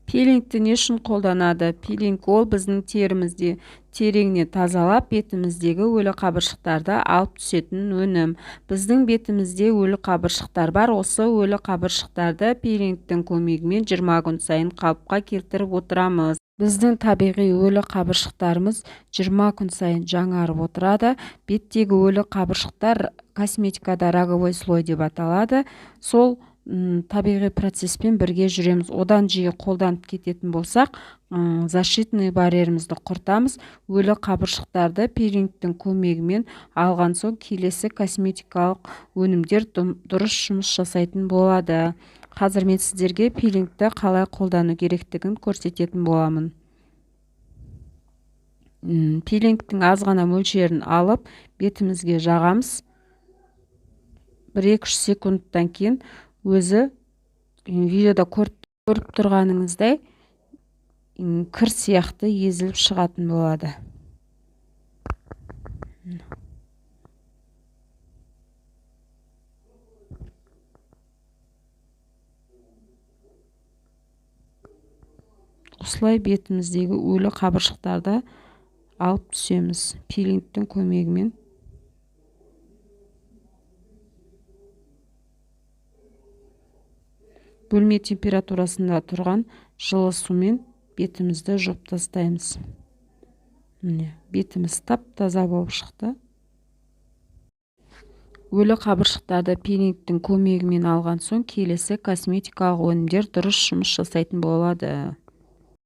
Пилингті не үшін қолданады? Пилинг ол біздің терімізде тереңнен тазалап, бетіміздегі өлі қабыршықтарды алып түсетін өнім. Біздің бетімізде өлі қабыршықтар бар. Осы өлі қабыршықтарды пилингтің көмегімен 20 күн сайын қалыпқа келтіріп отырамыз. Біздің табиғи өлі қабыршықтарымыз 20 күн сайын жаңарып отырады. Беттегі өлі қабыршықтар косметикада роговой слой деп аталады. Сол табиғи процеспен бірге жүреміз. Одан жиі қолданып кететін болсақ, защитный барьерімізді құртамыз. Өлі қабыршықтарды пилингтің көмегімен алған соң келесі косметикалық өнімдер дұрыс жұмыс жасайтын болады. Қазір мен сіздерге пилингті қалай қолдану керектігін көрсететін боламын. Пилингтің аз ғана мөлшерін алып, бетімізге жағамыз. 1-2 секундтан кейін өзі видеода көріп тұрғаныңыздай кір сияқты езіліп шығатын болады. Осылай бетіміздегі өлі қабыршықтарды алып түсеміз пилингтің көмегімен. Бөлме температурасында тұрған жылы сумен бетімізді жуып тастаймыз. Бетіміз тап-таза болып шықты. Өлі қабыршықтарды пилингтің көмегімен алған соң келесі косметикалық өнімдер дұрыс жұмыс жасайтын болады.